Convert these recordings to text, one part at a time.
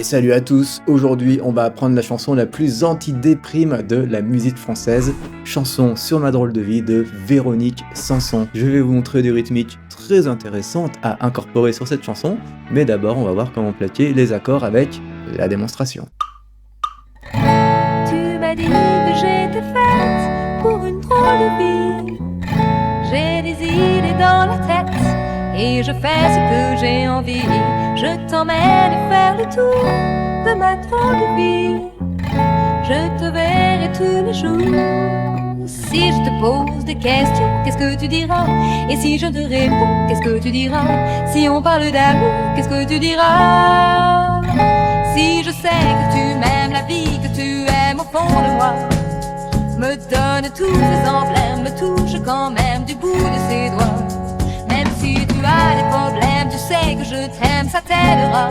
Et salut à tous, aujourd'hui on va apprendre la chanson la plus anti-déprime de la musique française, chanson sur ma drôle de vie de Véronique Sanson. Je vais vous montrer des rythmiques très intéressantes à incorporer sur cette chanson, mais d'abord on va voir comment plaquer les accords avec la démonstration. Tu m'as dit que j'étais faite pour une drôle de vie. J'ai des idées dans la tête et je fais ce que j'ai envie. Je t'emmène faire le tour de ma drôle de vie. Je te verrai tous les jours. Si je te pose des questions, qu'est-ce que tu diras? Et si je te réponds, qu'est-ce que tu diras? Si on parle d'amour, qu'est-ce que tu diras? Si je sais que tu m'aimes la vie, que tu aimes au fond de moi, me donne tous ces emblèmes, me touche quand même du bout de ses doigts. Même si tu as des problèmes, tu sais que je t'aime, ça t'aidera.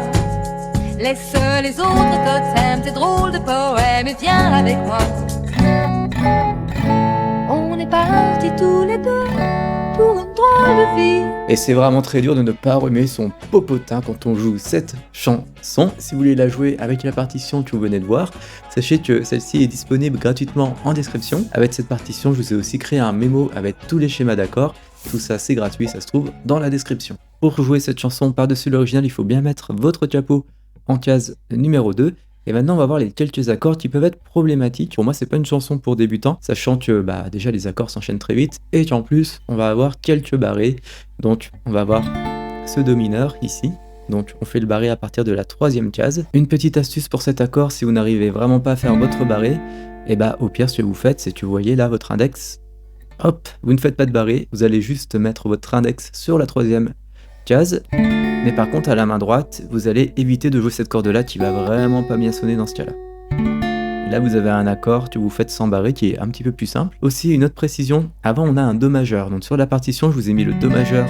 Laisse les autres totems, tes drôles de poèmes et viens avec moi. On est partis tous les deux pour une drôle de vie. Et c'est vraiment très dur de ne pas remuer son popotin quand on joue cette chanson. Si vous voulez la jouer avec la partition que vous venez de voir, sachez que celle-ci est disponible gratuitement en description. Avec cette partition, je vous ai aussi créé un mémo avec tous les schémas d'accords. Tout ça c'est gratuit, ça se trouve dans la description. Pour jouer cette chanson par-dessus l'original, il faut bien mettre votre diapo en case numéro 2. Et maintenant on va voir les quelques accords qui peuvent être problématiques. Pour moi c'est pas une chanson pour débutants, sachant que déjà les accords s'enchaînent très vite et qu'en plus on va avoir quelques barrés. Donc on va avoir ce do mineur ici. Donc on fait le barré à partir de la 3e case. Une petite astuce pour cet accord, si vous n'arrivez vraiment pas à faire votre barré, et au pire ce que vous faites c'est que vous voyez là votre index. Hop, vous ne faites pas de barré, vous allez juste mettre votre index sur la 3e case. Mais par contre à la main droite, vous allez éviter de jouer cette corde là qui va vraiment pas bien sonner dans ce cas là. Là vous avez un accord que vous faites sans barré qui est un petit peu plus simple. Aussi une autre précision, avant on a un do majeur, donc sur la partition je vous ai mis le do majeur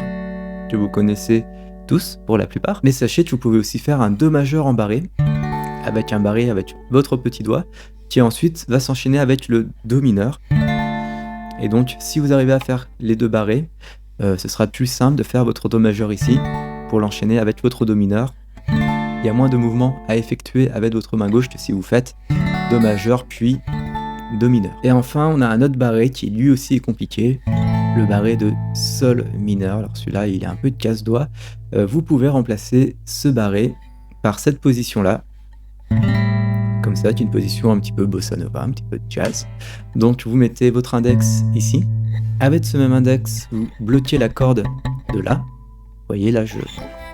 que vous connaissez tous pour la plupart. Mais sachez que vous pouvez aussi faire un do majeur en barré, avec un barré avec votre petit doigt, qui ensuite va s'enchaîner avec le do mineur. Et donc si vous arrivez à faire les deux barrés, ce sera plus simple de faire votre do majeur ici, pour l'enchaîner avec votre do mineur. Il y a moins de mouvements à effectuer avec votre main gauche que si vous faites do majeur puis do mineur. Et enfin on a un autre barré qui lui aussi est compliqué, le barré de sol mineur. Alors celui-là il a un peu de casse-doigt. Vous pouvez remplacer ce barré par cette position là, comme ça, c'est une position un petit peu bossa nova, un petit peu de jazz. Donc vous mettez votre index ici, avec ce même index vous bloquez la corde de là. Vous voyez là je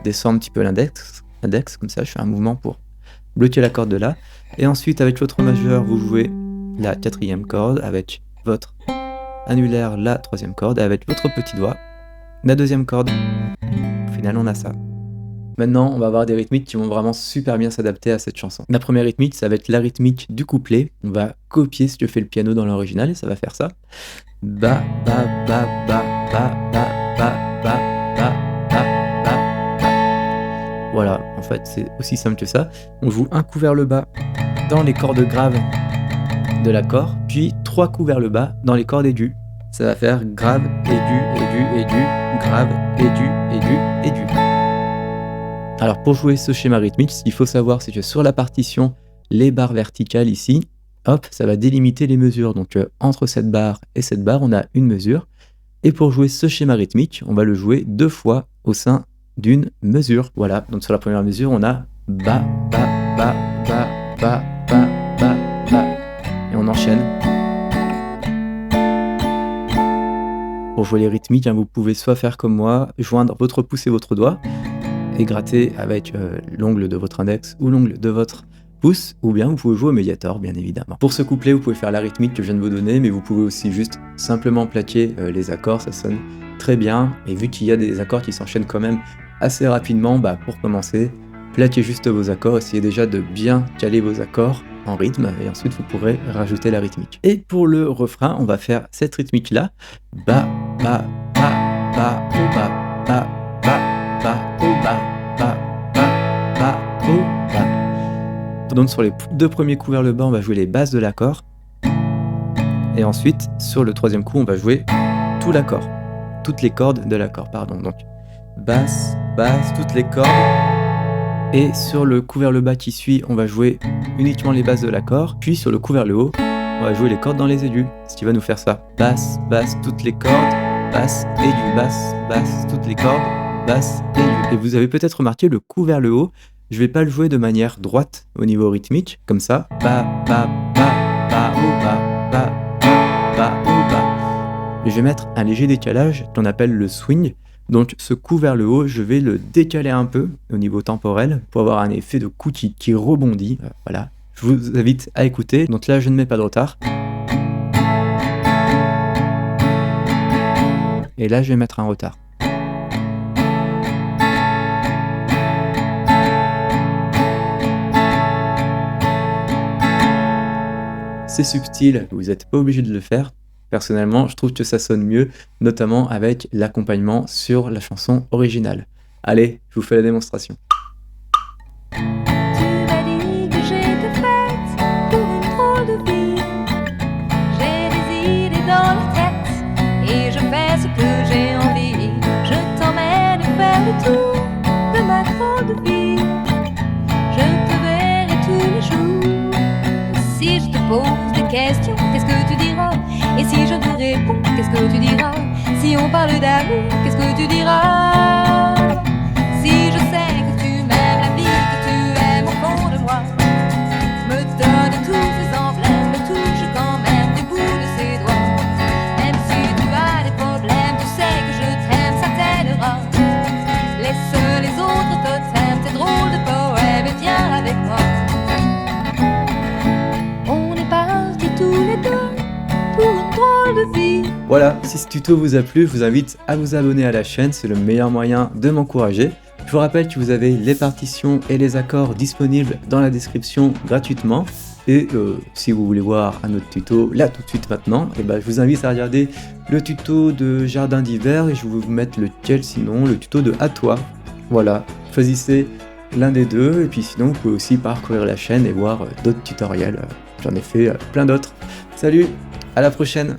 descends un petit peu l'index, comme ça je fais un mouvement pour bloquer la corde de là. Et ensuite avec votre majeur vous jouez la 4e corde, avec votre annulaire la 3e corde, et avec votre petit doigt la 2e corde. Au final on a ça. Maintenant on va avoir des rythmiques qui vont vraiment super bien s'adapter à cette chanson. La première rythmique ça va être la rythmique du couplet. On va copier ce que fait le piano dans l'original et ça va faire ça. Ba ba ba ba ba ba ba ba. Voilà, en fait c'est aussi simple que ça. On joue un coup vers le bas dans les cordes graves de l'accord, puis 3 coups vers le bas dans les cordes aiguës. Ça va faire grave, aigu, aigu, aigu, grave, aigu, aigu, aigu. Alors pour jouer ce schéma rythmique, ce qu'il faut savoir c'est que sur la partition, les barres verticales ici, hop, ça va délimiter les mesures. Donc entre cette barre et cette barre, on a une mesure. Et pour jouer ce schéma rythmique, on va le jouer 2 fois au sein d'une mesure. Voilà, donc sur la première mesure, on a ba, ba, ba, ba, ba, ba, ba, ba. Et on enchaîne. Pour jouer les rythmiques, vous pouvez soit faire comme moi, joindre votre pouce et votre doigt, et gratter avec l'ongle de votre index ou l'ongle de votre pouce, ou bien vous pouvez jouer au médiator, bien évidemment. Pour ce couplet, vous pouvez faire la rythmique que je viens de vous donner, mais vous pouvez aussi juste simplement plaquer les accords, ça sonne très bien. Et vu qu'il y a des accords qui s'enchaînent quand même assez rapidement, pour commencer, plaquez juste vos accords, essayez déjà de bien caler vos accords en rythme, et ensuite vous pourrez rajouter la rythmique. Et pour le refrain, on va faire cette rythmique là, ba, ba, ba, ba, ba, ba, ba, ba, ba, ba, ba, ba, ba. Donc sur les 2 premiers coups vers le bas, on va jouer les basses de l'accord. Et ensuite, sur le 3e coup, on va jouer tout l'accord. Toutes les cordes de l'accord, pardon. Donc basse, basse, toutes les cordes. Et sur le coup vers le bas qui suit, on va jouer uniquement les basses de l'accord. Puis sur le coup vers le haut, on va jouer les cordes dans les aigus, ce qui va nous faire ça. Basse, basse, toutes les cordes, basse, aigu, basse, basse, toutes les cordes, basse, aigu. Et vous avez peut-être remarqué le coup vers le haut, je vais pas le jouer de manière droite au niveau rythmique, comme ça. Ba, ba, ba, ba, ou ba, ba, ba, ou ba. Et je vais mettre un léger décalage qu'on appelle le swing. Donc ce coup vers le haut, je vais le décaler un peu au niveau temporel pour avoir un effet de coup qui rebondit. Voilà, je vous invite à écouter. Donc là, je ne mets pas de retard. Et là, je vais mettre un retard. C'est subtil, vous n'êtes pas obligé de le faire. Personnellement, je trouve que ça sonne mieux, notamment avec l'accompagnement sur la chanson originale. Allez, je vous fais la démonstration. Tu m'as dit que j'étais faite pour une drôle de vie. J'ai des idées dans la tête et je fais ce que j'ai envie. Je t'emmène faire le tour de ma drôle de vie. Je te verrai tous les jours. Si je te pose des questions, qu'est-ce que tu diras? Et si je te réponds, qu'est-ce que tu diras? Si on parle d'amour, qu'est-ce que tu diras? Si je sais que tu m'aimes la vie, que tu aimes au fond de moi, me donne tous ces emblèmes, me touche quand même du bout de ses doigts. Même si tu as des problèmes, tu sais que je t'aime, ça t'aidera. Laisse les autres totems, tes drôles de poèmes, et viens avec moi. On est partis tous les deux pour une drôle de vie. Voilà, si ce tuto vous a plu, je vous invite à vous abonner à la chaîne, c'est le meilleur moyen de m'encourager. Je vous rappelle que vous avez les partitions et les accords disponibles dans la description gratuitement. Et si vous voulez voir un autre tuto, là tout de suite maintenant, et je vous invite à regarder le tuto de Jardin d'hiver et je vais vous mettre lequel sinon, le tuto de À toi. Voilà, choisissez l'un des deux et puis sinon vous pouvez aussi parcourir la chaîne et voir d'autres tutoriels. J'en ai fait plein d'autres. Salut, à la prochaine!